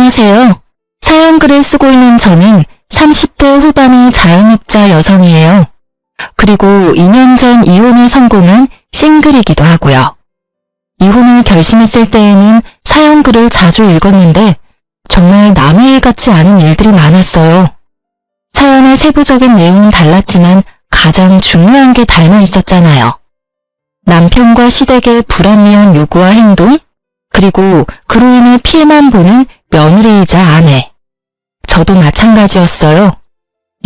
안녕하세요. 사연글을 쓰고 있는 저는 30대 후반의 자영업자 여성이에요. 그리고 2년 전 이혼에 성공한 싱글이기도 하고요. 이혼을 결심했을 때에는 사연글을 자주 읽었는데 정말 남의 일 같지 않은 일들이 많았어요. 사연의 세부적인 내용은 달랐지만 가장 중요한 게 닮아 있었잖아요. 남편과 시댁의 불합리한 요구와 행동, 그리고 그로 인해 피해만 보는 며느리이자 아내. 저도 마찬가지였어요.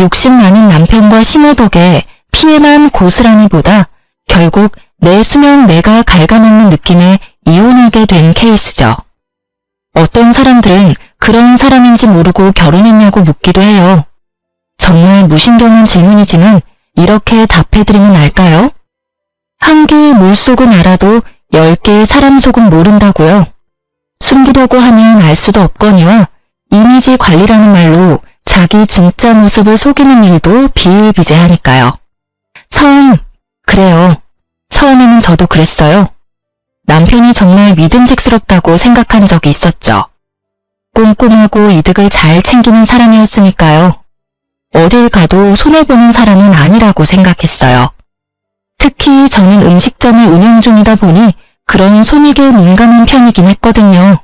욕심 많은 남편과 시모 덕에 피해만 고스란히보다 결국 내 수명 내가 갉아먹는 느낌에 이혼하게 된 케이스죠. 어떤 사람들은 그런 사람인지 모르고 결혼했냐고 묻기도 해요. 정말 무신경한 질문이지만 이렇게 답해드리면 알까요? 한 개의 물속은 알아도 10개의 사람 속은 모른다고요. 숨기려고 하면 알 수도 없거니와 이미지 관리라는 말로 자기 진짜 모습을 속이는 일도 비일비재하니까요. 그래요. 처음에는 저도 그랬어요. 남편이 정말 믿음직스럽다고 생각한 적이 있었죠. 꼼꼼하고 이득을 잘 챙기는 사람이었으니까요. 어딜 가도 손해보는 사람은 아니라고 생각했어요. 특히 저는 음식점을 운영 중이다 보니 그런 손익에 민감한 편이긴 했거든요.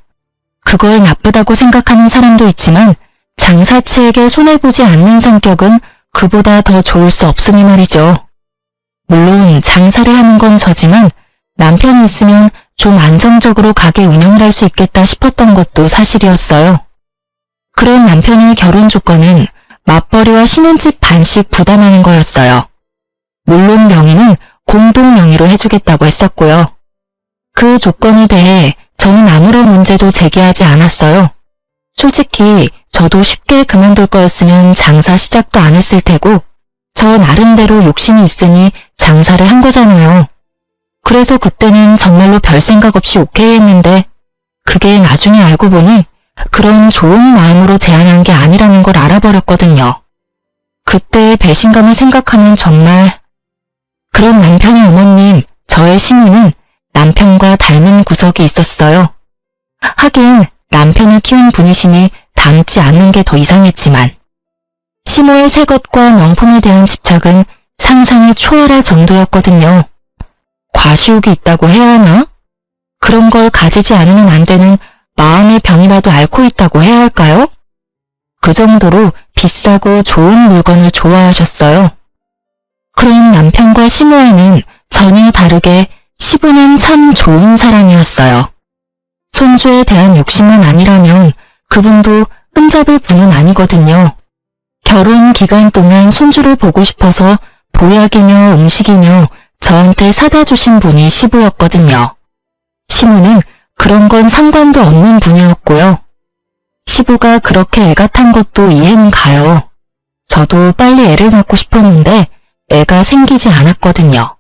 그걸 나쁘다고 생각하는 사람도 있지만 장사치에게 손해보지 않는 성격은 그보다 더 좋을 수 없으니 말이죠. 물론 장사를 하는 건 저지만 남편이 있으면 좀 안정적으로 가게 운영을 할 수 있겠다 싶었던 것도 사실이었어요. 그런 남편의 결혼 조건은 맞벌이와 신혼집 반씩 부담하는 거였어요. 물론 명의는 공동 명의로 해주겠다고 했었고요. 그 조건에 대해 저는 아무런 문제도 제기하지 않았어요. 솔직히 저도 쉽게 그만둘 거였으면 장사 시작도 안 했을 테고 저 나름대로 욕심이 있으니 장사를 한 거잖아요. 그래서 그때는 정말로 별 생각 없이 오케이 했는데 그게 나중에 알고 보니 그런 좋은 마음으로 제안한 게 아니라는 걸 알아버렸거든요. 그때의 배신감을 생각하면 정말... 그런 남편의 어머님, 저의 시모는 남편과 닮은 구석이 있었어요. 하긴 남편을 키운 분이시니 닮지 않는 게 더 이상했지만 시모의 새 것과 명품에 대한 집착은 상상을 초월할 정도였거든요. 과시욕이 있다고 해야 하나? 그런 걸 가지지 않으면 안 되는 마음의 병이라도 앓고 있다고 해야 할까요? 그 정도로 비싸고 좋은 물건을 좋아하셨어요. 그런 남편과 시모와는 전혀 다르게 시부는 참 좋은 사람이었어요. 손주에 대한 욕심만 아니라면 그분도 흠잡을 분은 아니거든요. 결혼 기간 동안 손주를 보고 싶어서 보약이며 음식이며 저한테 사다 주신 분이 시부였거든요. 시모는 그런 건 상관도 없는 분이었고요. 시부가 그렇게 애가 탄 것도 이해는 가요. 저도 빨리 애를 낳고 싶었는데 애가 생기지 않았거든요.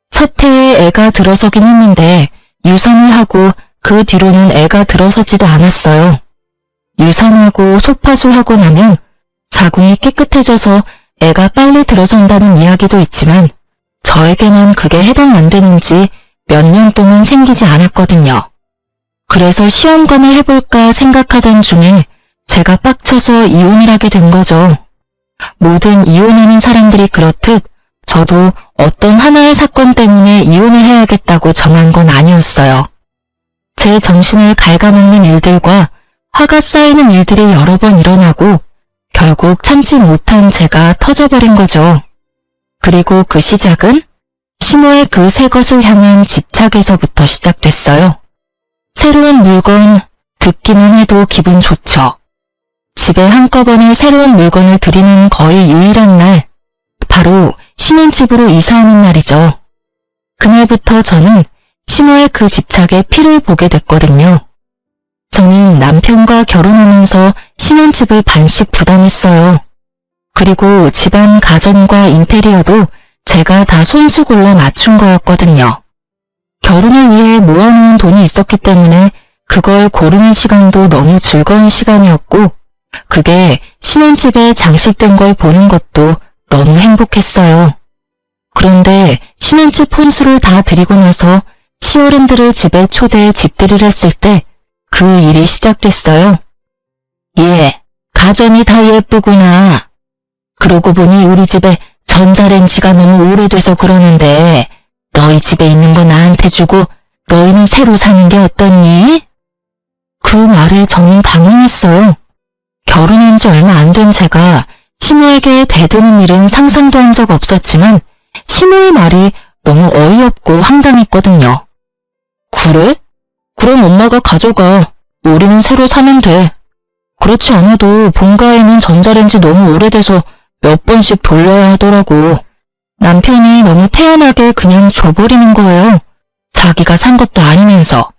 첫 해에 애가 들어서긴 했는데 유산을 하고 그 뒤로는 애가 들어서지도 않았어요. 유산하고 소파술하고 나면 자궁이 깨끗해져서 애가 빨리 들어선다는 이야기도 있지만 저에게만 그게 해당 안 되는지 몇 년 동안 생기지 않았거든요. 그래서 시험관을 해볼까 생각하던 중에 제가 빡쳐서 이혼을 하게 된 거죠. 모든 이혼하는 사람들이 그렇듯 저도 어떤 하나의 사건 때문에 이혼을 해야겠다고 정한 건 아니었어요. 제 정신을 갉아먹는 일들과 화가 쌓이는 일들이 여러 번 일어나고 결국 참지 못한 제가 터져버린 거죠. 그리고 그 시작은 시모의 그 새 것을 향한 집착에서부터 시작됐어요. 새로운 물건, 듣기만 해도 기분 좋죠. 집에 한꺼번에 새로운 물건을 들이는 거의 유일한 날, 바로 신혼집으로 이사하는 날이죠. 그날부터 저는 시모의 그 집착에 피를 보게 됐거든요. 저는 남편과 결혼하면서 신혼집을 반씩 부담했어요. 그리고 집안 가전과 인테리어도 제가 다 손수 골라 맞춘 거였거든요. 결혼을 위해 모아놓은 돈이 있었기 때문에 그걸 고르는 시간도 너무 즐거운 시간이었고 그게 신혼집에 장식된 걸 보는 것도 너무 행복했어요. 그런데 신혼집 혼수를 다 드리고 나서 시어른들을 집에 초대해 집들이를 했을 때 그 일이 시작됐어요. 예, 가전이 다 예쁘구나. 그러고 보니 우리 집에 전자레인지가 너무 오래돼서 그러는데 너희 집에 있는 거 나한테 주고 너희는 새로 사는 게 어떻니? 그 말에 저는 당황했어요. 결혼한 지 얼마 안 된 제가 시모에게 대드는 일은 상상도 한 적 없었지만 시모의 말이 너무 어이없고 황당했거든요. 그래? 그럼 엄마가 가져가. 우리는 새로 사면 돼. 그렇지 않아도 본가에는 전자레인지 너무 오래돼서 몇 번씩 돌려야 하더라고. 남편이 너무 태연하게 그냥 줘버리는 거예요. 자기가 산 것도 아니면서.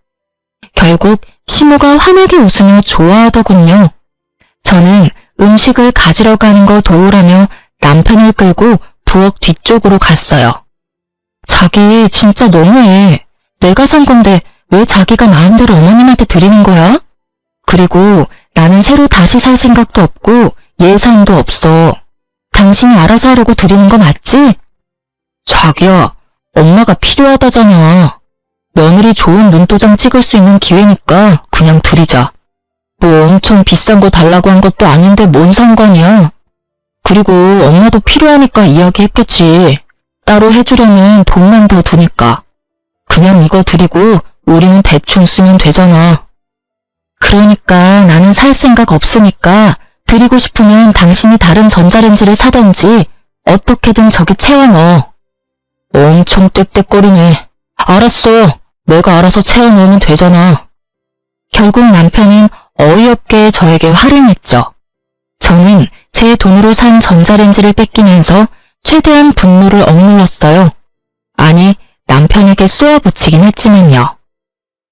결국 시모가 환하게 웃으며 좋아하더군요. 저는 음식을 가지러 가는 거 도우라며 남편을 끌고 부엌 뒤쪽으로 갔어요. 자기 진짜 너무해. 내가 산 건데 왜 자기가 마음대로 어머님한테 드리는 거야? 그리고 나는 새로 다시 살 생각도 없고 예산도 없어. 당신이 알아서 하려고 드리는 거 맞지? 자기야, 엄마가 필요하다잖아. 며느리 좋은 눈도장 찍을 수 있는 기회니까 그냥 드리자. 뭐 엄청 비싼 거 달라고 한 것도 아닌데 뭔 상관이야. 그리고 엄마도 필요하니까 이야기했겠지. 따로 해주려면 돈만 더 드니까. 그냥 이거 드리고 우리는 대충 쓰면 되잖아. 그러니까 나는 살 생각 없으니까 드리고 싶으면 당신이 다른 전자레인지를 사던지 어떻게든 저기 채워넣어. 엄청 떽떽거리네. 알았어. 내가 알아서 채워넣으면 되잖아. 결국 남편은 어이없게 저에게 화를 냈죠. 저는 제 돈으로 산 전자레인지를 뺏기면서 최대한 분노를 억눌렀어요. 아니, 남편에게 쏘아붙이긴 했지만요.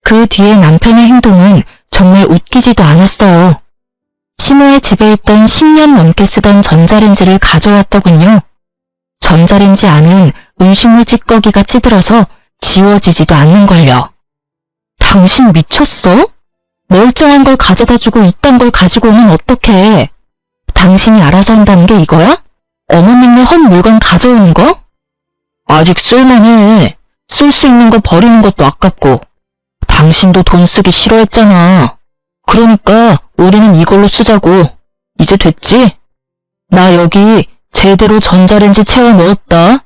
그 뒤에 남편의 행동은 정말 웃기지도 않았어요. 시모의 집에 있던 10년 넘게 쓰던 전자레인지를 가져왔더군요. 전자레인지 안은 음식물 찌꺼기가 찌들어서 지워지지도 않는걸요. 당신 미쳤어? 멀쩡한 걸 가져다 주고 이딴 걸 가지고 오면 어떡해. 당신이 알아서 한다는 게 이거야? 어머님네 헛 물건 가져오는 거? 아직 쓸만해. 쓸 수 있는 거 버리는 것도 아깝고. 당신도 돈 쓰기 싫어했잖아. 그러니까 우리는 이걸로 쓰자고. 이제 됐지? 나 여기 제대로 전자레인지 채워 넣었다.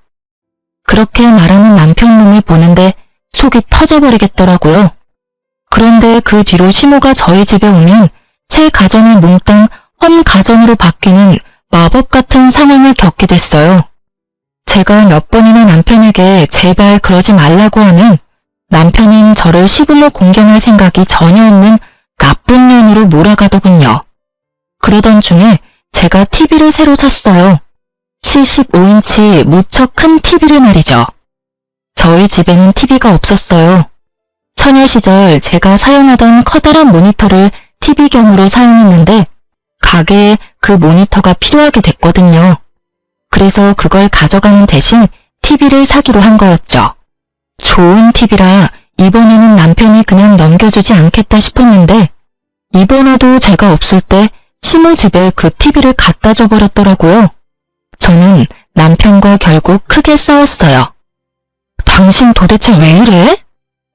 그렇게 말하는 남편 놈을 보는데 속이 터져버리겠더라고요. 그런데 그 뒤로 시모가 저희 집에 오면 새 가전이 몽땅 헌 가전으로 바뀌는 마법 같은 상황을 겪게 됐어요. 제가 몇 번이나 남편에게 제발 그러지 말라고 하면 남편은 저를 시부모 공경할 생각이 전혀 없는 나쁜 년으로 몰아가더군요. 그러던 중에 제가 TV를 새로 샀어요. 75인치 무척 큰 TV를 말이죠. 저희 집에는 TV가 없었어요. 처녀 시절 제가 사용하던 커다란 모니터를 TV경으로 사용했는데 가게에 그 모니터가 필요하게 됐거든요. 그래서 그걸 가져가는 대신 TV를 사기로 한 거였죠. 좋은 TV라 이번에는 남편이 그냥 넘겨주지 않겠다 싶었는데 이번에도 제가 없을 때 시모 집에 그 TV를 갖다 줘버렸더라고요. 저는 남편과 결국 크게 싸웠어요. 당신 도대체 왜 이래?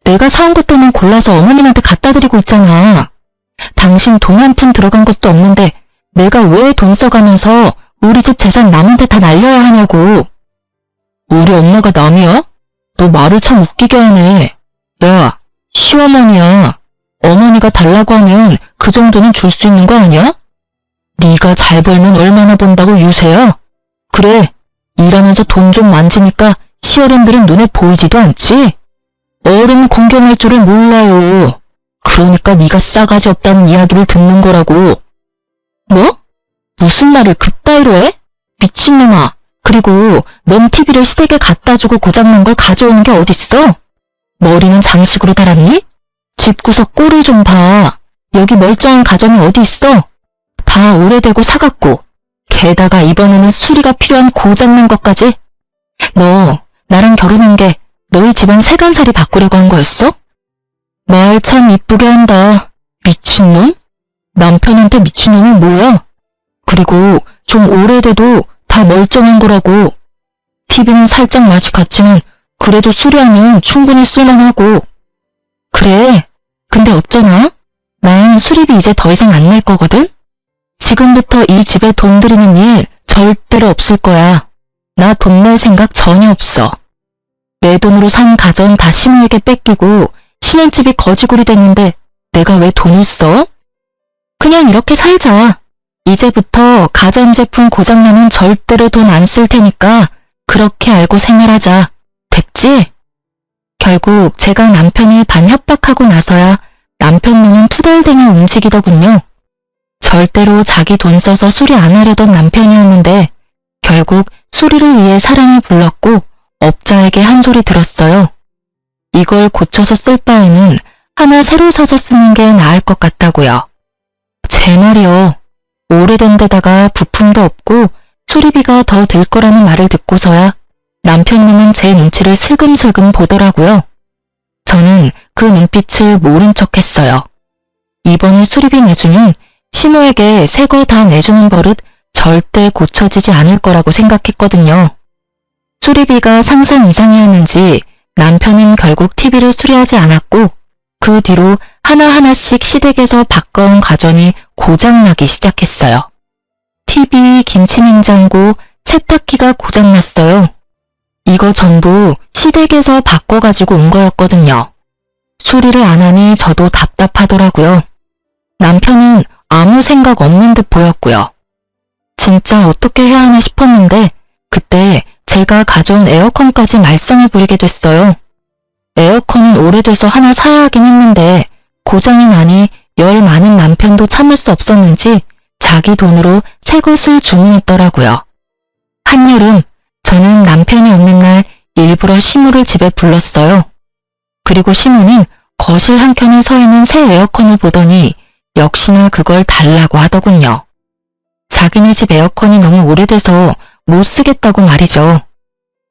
내가 사온 것들만 골라서 어머님한테 갖다 드리고 있잖아. 당신 돈 한 푼 들어간 것도 없는데 내가 왜 돈 써가면서 우리 집 재산 남한테 다 날려야 하냐고. 우리 엄마가 남이야? 너 말을 참 웃기게 하네. 야, 시어머니야. 어머니가 달라고 하면 그 정도는 줄 수 있는 거 아니야? 네가 잘 벌면 얼마나 번다고 유세야? 그래, 일하면서 돈 좀 만지니까 시어른들은 눈에 보이지도 않지? 어른 공경할 줄을 몰라요. 그러니까 네가 싸가지 없다는 이야기를 듣는 거라고. 뭐? 무슨 말을 그따위로 해? 미친놈아. 그리고 넌 TV를 시댁에 갖다 주고 고장난 걸 가져오는 게 어딨어? 머리는 장식으로 달았니? 집구석 꼴을 좀 봐. 여기 멀쩡한 가전이 어디 있어? 다 오래되고 사갔고 게다가 이번에는 수리가 필요한 고장난 것까지. 너 나랑 결혼한 게 너희 집안 세간살이 바꾸려고 한 거였어? 말 참 이쁘게 한다. 미친놈? 남편한테 미친놈이 뭐야? 그리고 좀 오래돼도 다 멀쩡한 거라고. TV는 살짝 맛이 갔지만 그래도 수리하면 충분히 쓸만하고. 그래, 근데 어쩌나? 난 수리비 이제 더 이상 안 낼 거거든? 지금부터 이 집에 돈 들이는 일 절대로 없을 거야. 나 돈 낼 생각 전혀 없어. 내 돈으로 산 가전 다 시모에게 뺏기고 신혼집이 거지굴이 됐는데 내가 왜 돈을 써? 그냥 이렇게 살자. 이제부터 가전제품 고장나면 절대로 돈 안 쓸 테니까 그렇게 알고 생활하자. 됐지? 결국 제가 남편을 반협박하고 나서야 남편 눈은 투덜대며 움직이더군요. 절대로 자기 돈 써서 수리 안 하려던 남편이었는데 결국 수리를 위해 사람을 불렀고 업자에게 한 소리 들었어요. 이걸 고쳐서 쓸 바에는 하나 새로 사서 쓰는 게 나을 것 같다고요. 제 말이요. 오래된 데다가 부품도 없고 수리비가 더 들 거라는 말을 듣고서야 남편님은 제 눈치를 슬금슬금 보더라고요. 저는 그 눈빛을 모른 척 했어요. 이번에 수리비 내주면 시모에게 새 거 다 내주는 버릇 절대 고쳐지지 않을 거라고 생각했거든요. 수리비가 상상 이상이었는지 남편은 결국 TV를 수리하지 않았고 그 뒤로 하나하나씩 시댁에서 바꿔온 가전이 고장나기 시작했어요. TV, 김치냉장고, 세탁기가 고장났어요. 이거 전부 시댁에서 바꿔가지고 온 거였거든요. 수리를 안 하니 저도 답답하더라고요. 남편은 아무 생각 없는 듯 보였고요. 진짜 어떻게 해야 하나 싶었는데 그때 제가 가져온 에어컨까지 말썽을 부리게 됐어요. 에어컨은 오래돼서 하나 사야 하긴 했는데 고장이 나니 열 많은 남편도 참을 수 없었는지 자기 돈으로 새 것을 주문했더라고요. 한여름 저는 남편이 없는 날 일부러 시모를 집에 불렀어요. 그리고 시모는 거실 한켠에 서 있는 새 에어컨을 보더니 역시나 그걸 달라고 하더군요. 자기네 집 에어컨이 너무 오래돼서 못 쓰겠다고 말이죠.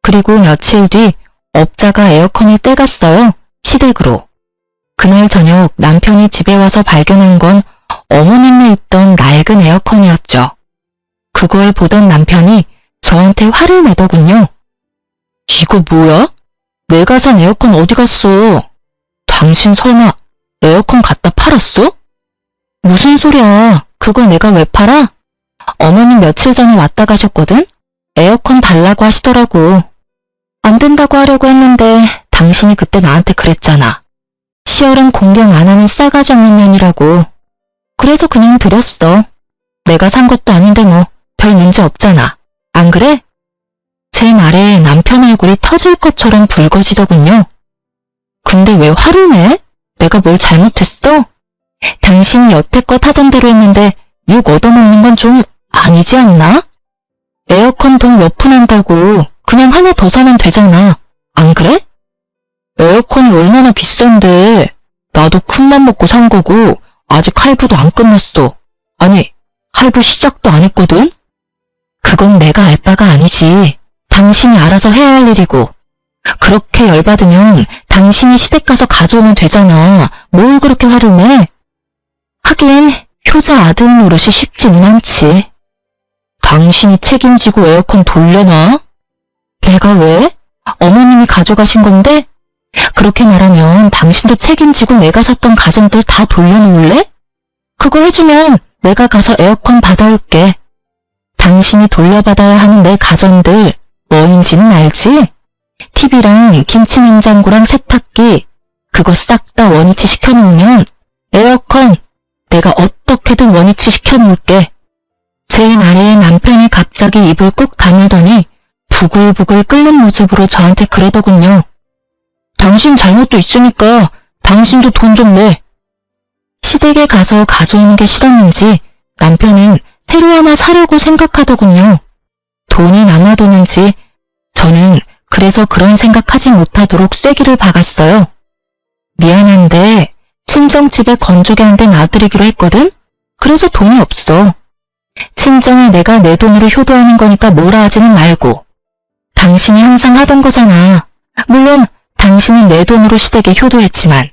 그리고 며칠 뒤 업자가 에어컨을 떼갔어요. 시댁으로. 그날 저녁 남편이 집에 와서 발견한 건 어머님네 있던 낡은 에어컨이었죠. 그걸 보던 남편이 저한테 화를 내더군요. 이거 뭐야? 내가 산 에어컨 어디 갔어? 당신 설마 에어컨 갖다 팔았어? 무슨 소리야? 그걸 내가 왜 팔아? 어머님 며칠 전에 왔다 가셨거든? 에어컨 달라고 하시더라고. 안 된다고 하려고 했는데 당신이 그때 나한테 그랬잖아. 시어른 공경 안 하는 싸가지 없는 년이라고. 그래서 그냥 드렸어. 내가 산 것도 아닌데 뭐 별 문제 없잖아. 안 그래? 제 말에 남편 얼굴이 터질 것처럼 붉어지더군요. 근데 왜 화를 내? 내가 뭘 잘못했어? 당신이 여태껏 하던 대로 했는데 욕 얻어먹는 건 좀 아니지 않나? 에어컨 돈 몇 푼 한다고 그냥 하나 더 사면 되잖아. 안 그래? 에어컨이 얼마나 비싼데 나도 큰맘 먹고 산 거고 아직 할부도 안 끝났어. 아니, 할부 시작도 안 했거든? 그건 내가 알 바가 아니지. 당신이 알아서 해야 할 일이고. 그렇게 열받으면 당신이 시댁 가서 가져오면 되잖아. 뭘 그렇게 화를 내? 하긴 효자 아들 노릇이 쉽지는 않지. 당신이 책임지고 에어컨 돌려놔? 내가 왜? 어머님이 가져가신 건데? 그렇게 말하면 당신도 책임지고 내가 샀던 가전들 다 돌려놓을래? 그거 해주면 내가 가서 에어컨 받아올게. 당신이 돌려받아야 하는 내 가전들 뭐인지는 알지? TV랑 김치냉장고랑 세탁기 그거 싹 다 원위치 시켜놓으면 에어컨 내가 어떻게든 원위치 시켜놓을게. 제 말에 남편이 갑자기 입을 꾹 다물더니 부글부글 끓는 모습으로 저한테 그러더군요. 당신 잘못도 있으니까 당신도 돈 좀 내. 시댁에 가서 가져오는 게 싫었는지 남편은 새로 하나 사려고 생각하더군요. 돈이 남아도는지 저는 그래서 그런 생각하지 못하도록 쐐기를 박았어요. 미안한데 친정집에 건조기 한 대 놔드리기로 했거든? 그래서 돈이 없어. 친정에 내가 내 돈으로 효도하는 거니까 뭐라 하지는 말고. 당신이 항상 하던 거잖아. 물론 당신이 내 돈으로 시댁에 효도했지만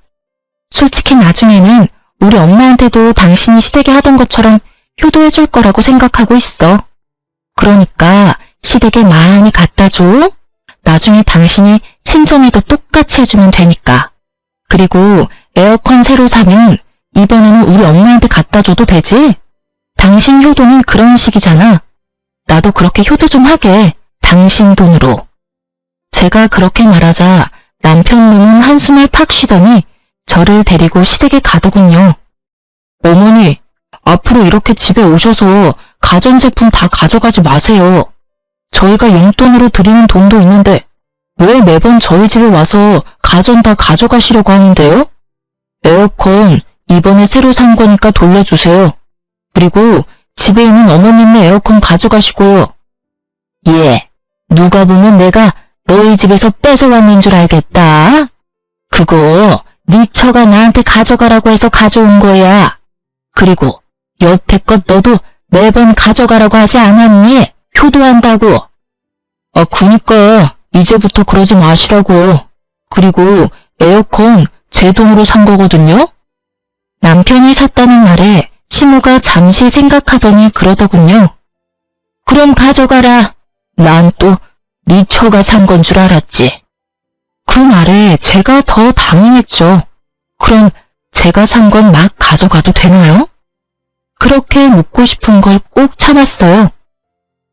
솔직히 나중에는 우리 엄마한테도 당신이 시댁에 하던 것처럼 효도해줄 거라고 생각하고 있어. 그러니까 시댁에 많이 갖다 줘. 나중에 당신이 친정에도 똑같이 해주면 되니까. 그리고 에어컨 새로 사면 이번에는 우리 엄마한테 갖다 줘도 되지? 당신 효도는 그런 식이잖아. 나도 그렇게 효도 좀 하게. 당신 돈으로. 제가 그렇게 말하자 남편 눈은 한숨을 팍 쉬더니 저를 데리고 시댁에 가더군요. 어머니, 앞으로 이렇게 집에 오셔서 가전제품 다 가져가지 마세요. 저희가 용돈으로 드리는 돈도 있는데 왜 매번 저희 집에 와서 가전 다 가져가시려고 하는데요? 에어컨 이번에 새로 산 거니까 돌려주세요. 그리고 집에 있는 어머님네 에어컨 가져가시고요. 예, 누가 보면 내가 너희 집에서 뺏어왔는 줄 알겠다. 그거 네 처가 나한테 가져가라고 해서 가져온 거야. 그리고 여태껏 너도 매번 가져가라고 하지 않았니? 효도한다고. 그니까 이제부터 그러지 마시라고. 그리고 에어컨 제 돈으로 산 거거든요. 남편이 샀다는 말에 시모가 잠시 생각하더니 그러더군요. 그럼 가져가라. 난 또 네 처가 산 건 줄 알았지. 그 말에 제가 더 당황했죠. 그럼 제가 산 건 막 가져가도 되나요? 그렇게 묻고 싶은 걸 꼭 참았어요.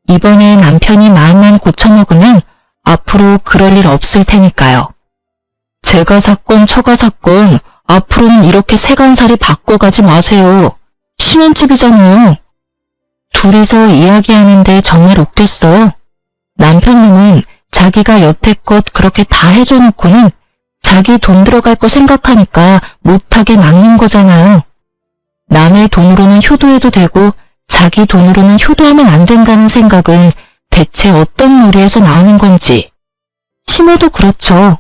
이번에 남편이 마음만 고쳐먹으면 앞으로 그럴 일 없을 테니까요. 제가 샀건 처가 샀건 앞으로는 이렇게 세간살이 바꿔가지 마세요. 신혼집이잖아요. 둘이서 이야기하는데 정말 웃겼어요. 남편 놈은 자기가 여태껏 그렇게 다 해줘놓고는 자기 돈 들어갈 거 생각하니까 못하게 막는 거잖아요. 남의 돈으로는 효도해도 되고 자기 돈으로는 효도하면 안 된다는 생각은 대체 어떤 놀이에서 나오는 건지. 시모도 그렇죠.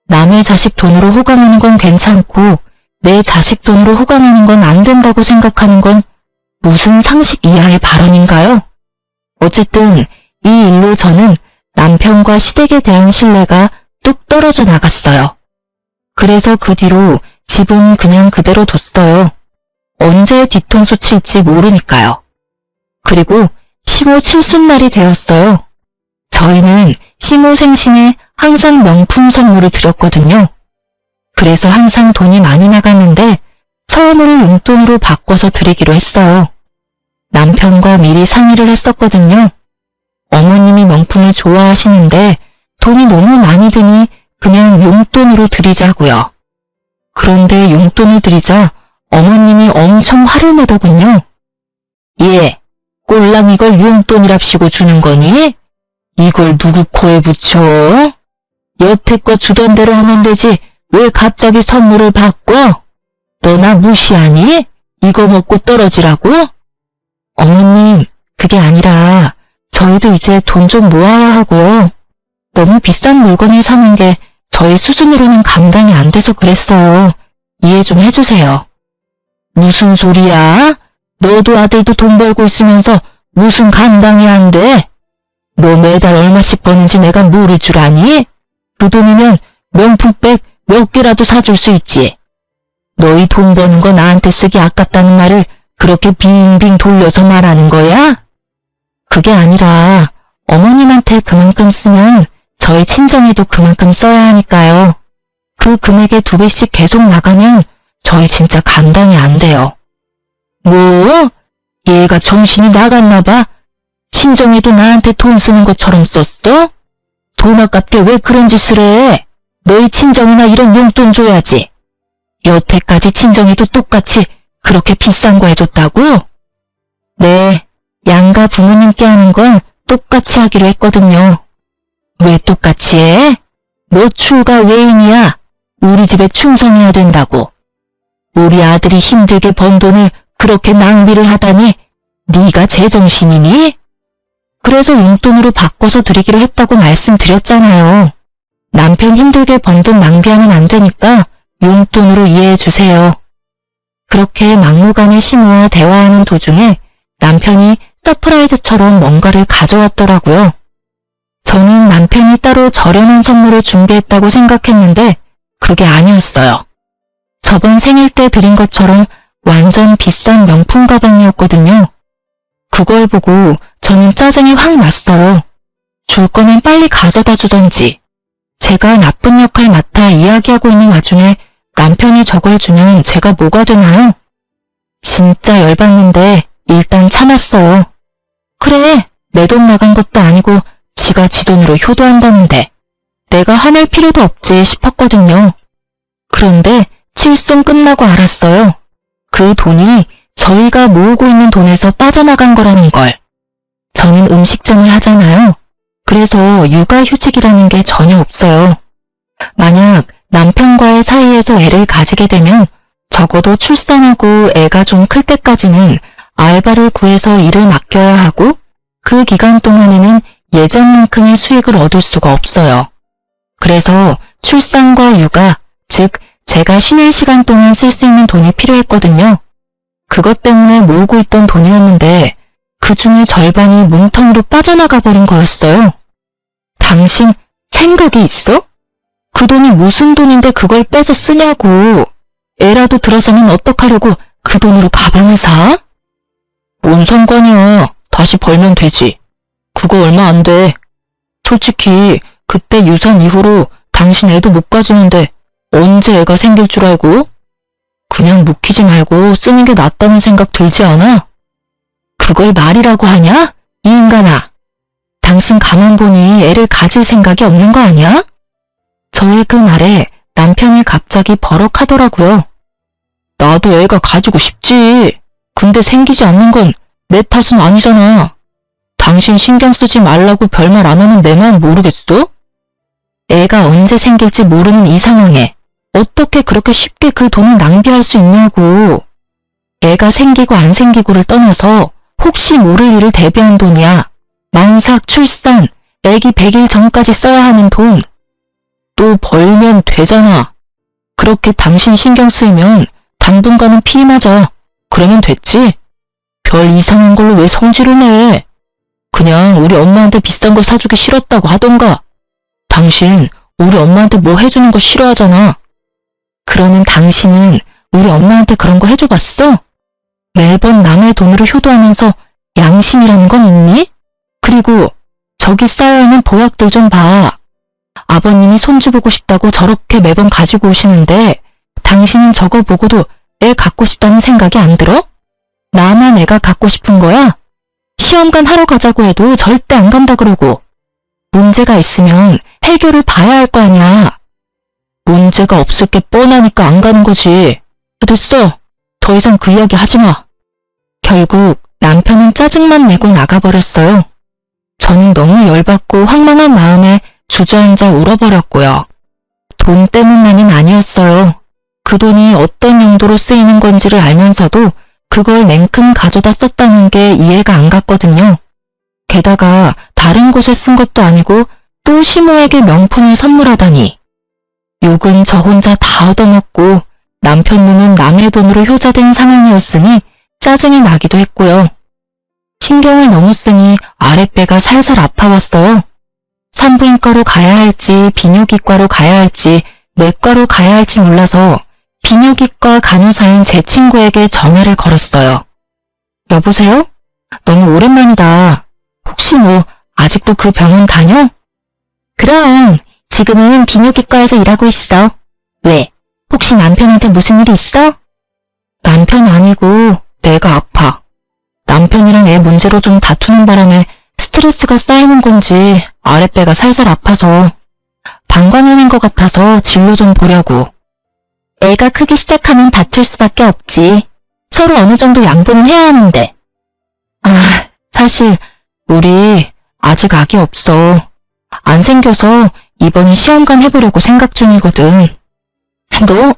남의 자식 돈으로 호강하는 건 괜찮고 내 자식 돈으로 호강하는 건 안 된다고 생각하는 건 무슨 상식 이하의 발언인가요? 어쨌든 이 일로 저는 남편과 시댁에 대한 신뢰가 뚝 떨어져 나갔어요. 그래서 그 뒤로 집은 그냥 그대로 뒀어요. 언제 뒤통수 칠지 모르니까요. 그리고 시모 칠순날이 되었어요. 저희는 시모 생신에 항상 명품 선물을 드렸거든요. 그래서 항상 돈이 많이 나갔는데 처음으로 용돈으로 바꿔서 드리기로 했어요. 남편과 미리 상의를 했었거든요. 어머님이 명품을 좋아하시는데 돈이 너무 많이 드니 그냥 용돈으로 드리자고요. 그런데 용돈을 드리자 어머님이 엄청 화를 내더군요. 예, 꼴랑 이걸 용돈이랍시고 주는 거니? 이걸 누구 코에 붙여? 여태껏 주던 대로 하면 되지 왜 갑자기 선물을 바꿔? 너 나 무시하니? 이거 먹고 떨어지라고? 어머님, 그게 아니라 저희도 이제 돈 좀 모아야 하고요. 너무 비싼 물건을 사는 게 저희 수준으로는 감당이 안 돼서 그랬어요. 이해 좀 해주세요. 무슨 소리야? 너도 아들도 돈 벌고 있으면서 무슨 감당이 안 돼? 너 매달 얼마씩 버는지 내가 모를 줄 아니? 그 돈이면 명품백 몇 개라도 사줄 수 있지. 너희 돈 버는 거 나한테 쓰기 아깝다는 말을 그렇게 빙빙 돌려서 말하는 거야? 그게 아니라 어머님한테 그만큼 쓰면 저희 친정에도 그만큼 써야 하니까요. 그 금액의 2배씩 계속 나가면 저희 진짜 감당이 안 돼요. 뭐? 얘가 정신이 나갔나 봐. 친정에도 나한테 돈 쓰는 것처럼 썼어? 돈 아깝게 왜 그런 짓을 해? 너희 친정이나 이런 용돈 줘야지. 여태까지 친정에도 똑같이 그렇게 비싼 거 해줬다고? 네, 양가 부모님께 하는 건 똑같이 하기로 했거든요. 왜 똑같이 해? 너 추가 외인이야. 우리 집에 충성해야 된다고. 우리 아들이 힘들게 번 돈을 그렇게 낭비를 하다니 네가 제정신이니? 그래서 용돈으로 바꿔서 드리기로 했다고 말씀드렸잖아요. 남편 힘들게 번 돈 낭비하면 안 되니까 용돈으로 이해해 주세요. 그렇게 막무가내 시모와 대화하는 도중에 남편이 서프라이즈처럼 뭔가를 가져왔더라고요. 저는 남편이 따로 저렴한 선물을 준비했다고 생각했는데 그게 아니었어요. 저번 생일 때 드린 것처럼 완전 비싼 명품 가방이었거든요. 그걸 보고 저는 짜증이 확 났어요. 줄 거면 빨리 가져다 주던지. 제가 나쁜 역할 맡아 이야기하고 있는 와중에 남편이 저걸 주면 제가 뭐가 되나요? 진짜 열받는데 일단 화났어요. 그래, 내 돈 나간 것도 아니고 지가 지 돈으로 효도한다는데 내가 화낼 필요도 없지 싶었거든요. 그런데 칠송 끝나고 알았어요. 그 돈이 저희가 모으고 있는 돈에서 빠져나간 거라는 걸. 저는 음식점을 하잖아요. 그래서 육아휴직이라는 게 전혀 없어요. 만약 남편과의 사이에서 애를 가지게 되면 적어도 출산하고 애가 좀 클 때까지는 알바를 구해서 일을 맡겨야 하고 그 기간 동안에는 예전만큼의 수익을 얻을 수가 없어요. 그래서 출산과 육아, 즉 제가 쉬는 시간 동안 쓸 수 있는 돈이 필요했거든요. 그것 때문에 모으고 있던 돈이었는데 그 중에 절반이 뭉텅이로 빠져나가 버린 거였어요. 당신 생각이 있어? 그 돈이 무슨 돈인데 그걸 빼서 쓰냐고. 애라도 들어서면 어떡하려고 그 돈으로 가방을 사? 뭔 상관이야. 다시 벌면 되지. 그거 얼마 안 돼. 솔직히 그때 유산 이후로 당신 애도 못 가지는데 언제 애가 생길 줄 알고? 그냥 묵히지 말고 쓰는 게 낫다는 생각 들지 않아? 그걸 말이라고 하냐? 이 인간아. 당신 가만 보니 애를 가질 생각이 없는 거 아니야? 저의 그 말에 남편이 갑자기 버럭하더라고요. 나도 애가 가지고 싶지. 근데 생기지 않는 건 내 탓은 아니잖아. 당신 신경 쓰지 말라고 별말 안 하는 내만 모르겠어? 애가 언제 생길지 모르는 이 상황에 어떻게 그렇게 쉽게 그 돈을 낭비할 수 있냐고. 애가 생기고 안 생기고를 떠나서 혹시 모를 일을 대비한 돈이야. 만삭, 출산, 애기 100일 전까지 써야 하는 돈. 또 벌면 되잖아. 그렇게 당신 신경 쓰이면 당분간은 피 맞아. 그러면 됐지. 별 이상한 걸로 왜 성질을 내. 그냥 우리 엄마한테 비싼 걸 사주기 싫었다고 하던가. 당신 우리 엄마한테 뭐 해주는 거 싫어하잖아. 그러는 당신은 우리 엄마한테 그런 거 해줘봤어? 매번 남의 돈으로 효도하면서 양심이라는 건 있니? 그리고 저기 쌓여있는 보약들 좀 봐. 아버님이 손주 보고 싶다고 저렇게 매번 가지고 오시는데 당신은 저거 보고도 애 갖고 싶다는 생각이 안 들어? 나만 애가 갖고 싶은 거야? 시험관 하러 가자고 해도 절대 안 간다 그러고. 문제가 있으면 해결을 봐야 할 거 아니야. 문제가 없을 게 뻔하니까 안 가는 거지. 됐어. 더 이상 그 이야기 하지 마. 결국 남편은 짜증만 내고 나가버렸어요. 저는 너무 열받고 황망한 마음에 주저앉아 울어버렸고요. 돈 때문만은 아니었어요. 그 돈이 어떤 용도로 쓰이는 건지를 알면서도 그걸 냉큼 가져다 썼다는 게 이해가 안 갔거든요. 게다가 다른 곳에 쓴 것도 아니고 또 시모에게 명품을 선물하다니. 욕은 저 혼자 다 얻어먹고 남편 놈은 남의 돈으로 효자된 상황이었으니 짜증이 나기도 했고요. 신경을 너무 쓰니 아랫배가 살살 아파왔어요. 산부인과로 가야 할지 비뇨기과로 가야 할지 내과로 가야 할지 몰라서 비뇨기과 간호사인 제 친구에게 전화를 걸었어요. 여보세요? 너무 오랜만이다. 혹시 너 아직도 그 병원 다녀? 그럼 지금은 비뇨기과에서 일하고 있어. 왜? 혹시 남편한테 무슨 일이 있어? 남편 아니고 내가 아파. 남편이랑 애 문제로 좀 다투는 바람에 스트레스가 쌓이는 건지 아랫배가 살살 아파서 방광염인 것 같아서 진료 좀 보려고. 애가 크기 시작하면 다툴 수밖에 없지. 서로 어느 정도 양보는 해야 하는데. 사실 우리 아직 아기 없어. 안 생겨서 이번에 시험관 해보려고 생각 중이거든. 너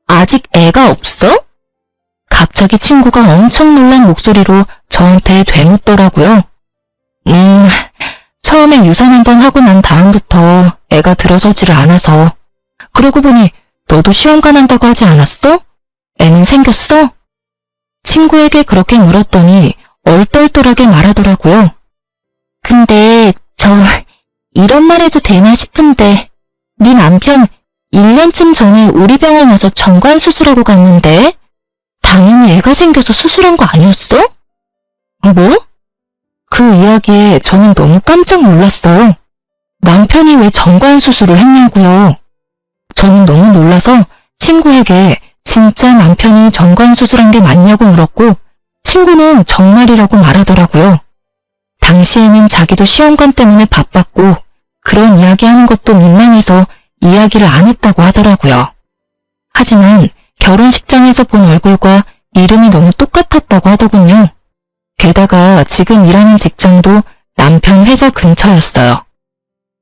아직 애가 없어? 갑자기 친구가 엄청 놀란 목소리로 저한테 되묻더라고요. 처음에 유산 한번 하고 난 다음부터 애가 들어서지를 않아서. 그러고 보니 너도 시험관 한다고 하지 않았어? 애는 생겼어? 친구에게 그렇게 물었더니 얼떨떨하게 말하더라고요. 근데 이런 말 해도 되나 싶은데 네 남편 1년쯤 전에 우리 병원 와서 정관 수술하고 갔는데 당연히 애가 생겨서 수술한 거 아니었어? 뭐? 그 이야기에 저는 너무 깜짝 놀랐어요. 남편이 왜 정관 수술을 했냐고요. 저는 너무 놀라서 친구에게 진짜 남편이 정관 수술한 게 맞냐고 물었고 친구는 정말이라고 말하더라고요. 당시에는 자기도 시험관 때문에 바빴고 그런 이야기하는 것도 민망해서 이야기를 안 했다고 하더라고요. 하지만 결혼식장에서 본 얼굴과 이름이 너무 똑같았다고 하더군요. 게다가 지금 일하는 직장도 남편 회사 근처였어요.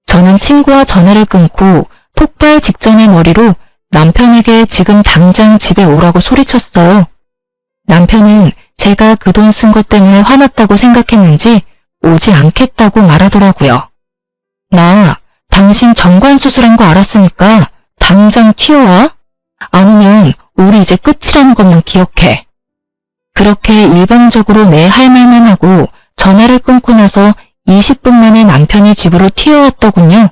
저는 친구와 전화를 끊고 폭발 직전의 머리로 남편에게 지금 당장 집에 오라고 소리쳤어요. 남편은 제가 그 돈 쓴 것 때문에 화났다고 생각했는지 오지 않겠다고 말하더라고요. 나 당신 정관 수술한 거 알았으니까 당장 튀어와. 아니면 우리 이제 끝이라는 것만 기억해. 그렇게 일방적으로 내 할 말만 하고 전화를 끊고 나서 20분 만에 남편이 집으로 튀어왔더군요.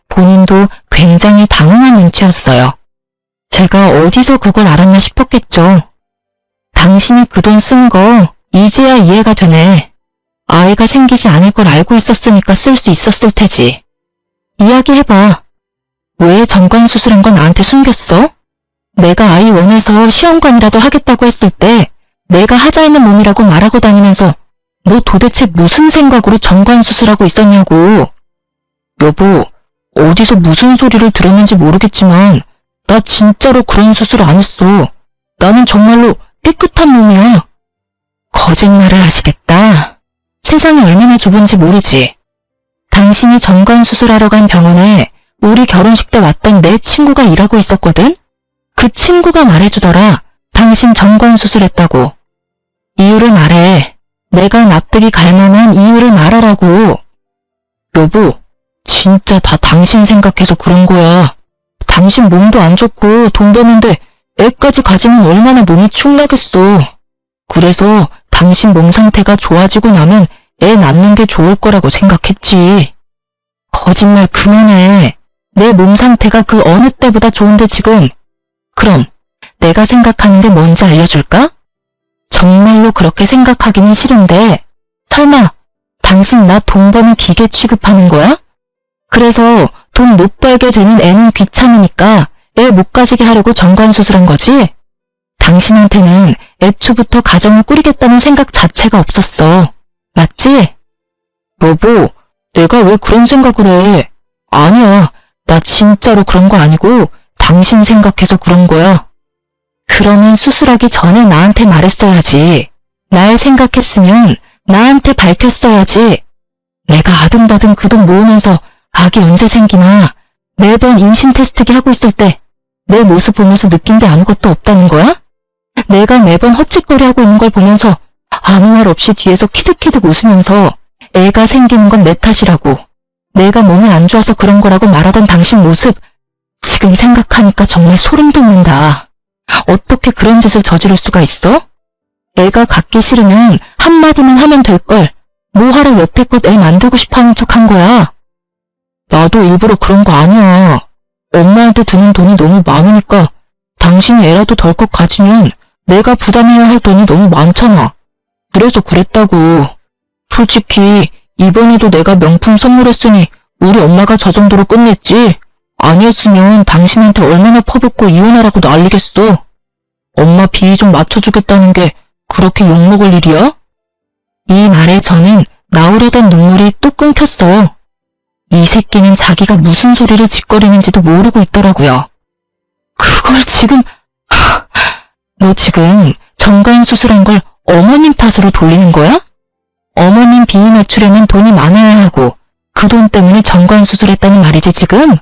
본인도 굉장히 당황한 눈치였어요. 제가 어디서 그걸 알았나 싶었겠죠. 당신이 그 돈 쓴 거 이제야 이해가 되네. 아이가 생기지 않을 걸 알고 있었으니까 쓸 수 있었을 테지. 이야기해봐. 왜 정관 수술한 건 나한테 숨겼어? 내가 아이 원해서 시험관이라도 하겠다고 했을 때 내가 하자 했는 몸이라고 말하고 다니면서 너 도대체 무슨 생각으로 정관 수술하고 있었냐고. 여보, 어디서 무슨 소리를 들었는지 모르겠지만 나 진짜로 그런 수술 안 했어. 나는 정말로 깨끗한 몸이야. 거짓말을 하시겠다. 세상이 얼마나 좁은지 모르지. 당신이 정관 수술하러 간 병원에 우리 결혼식 때 왔던 내 친구가 일하고 있었거든? 그 친구가 말해주더라. 당신 정관 수술했다고. 이유를 말해. 내가 납득이 갈 만한 이유를 말하라고. 여보, 진짜 다 당신 생각해서 그런 거야. 당신 몸도 안 좋고 돈 버는데 애까지 가지면 얼마나 몸이 축나겠어. 그래서 당신 몸 상태가 좋아지고 나면 애 낳는 게 좋을 거라고 생각했지. 거짓말 그만해. 내 몸 상태가 그 어느 때보다 좋은데 지금. 그럼 내가 생각하는 게 뭔지 알려줄까? 정말로 그렇게 생각하기는 싫은데 설마 당신 나 돈 버는 기계 취급하는 거야? 그래서 돈 못 벌게 되는 애는 귀찮으니까 애 못 가지게 하려고 정관 수술한 거지? 당신한테는 애초부터 가정을 꾸리겠다는 생각 자체가 없었어. 맞지? 여보, 내가 왜 그런 생각을 해? 아니야, 나 진짜로 그런 거 아니고 당신 생각해서 그런 거야. 그러면 수술하기 전에 나한테 말했어야지. 날 생각했으면 나한테 밝혔어야지. 내가 아등바등 그 돈 모으면서 아기 언제 생기나 매번 임신 테스트기 하고 있을 때 내 모습 보면서 느낀 게 아무것도 없다는 거야? 내가 매번 헛짓거리 하고 있는 걸 보면서 아무 말 없이 뒤에서 키득키득 웃으면서 애가 생기는 건 내 탓이라고, 내가 몸이 안 좋아서 그런 거라고 말하던 당신 모습 지금 생각하니까 정말 소름 돋는다. 어떻게 그런 짓을 저지를 수가 있어? 애가 갖기 싫으면 한마디만 하면 될걸. 뭐하러 여태껏 애 만들고 싶어하는 척 한 거야? 나도 일부러 그런 거 아니야. 엄마한테 드는 돈이 너무 많으니까 당신이 애라도 덜컥 가지면 내가 부담해야 할 돈이 너무 많잖아. 그래서 그랬다고. 솔직히 이번에도 내가 명품 선물했으니 우리 엄마가 저 정도로 끝냈지. 아니었으면 당신한테 얼마나 퍼붓고 이혼하라고 난리겠어. 엄마 비위 좀 맞춰주겠다는 게 그렇게 욕먹을 일이야? 이 말에 저는 나오려던 눈물이 또 끊겼어요. 이 새끼는 자기가 무슨 소리를 짓거리는지도 모르고 있더라고요. 그걸 지금... 너 지금 정관 수술한 걸 어머님 탓으로 돌리는 거야? 어머님 비위 맞추려면 돈이 많아야 하고 그 돈 때문에 정관 수술했다는 말이지 지금?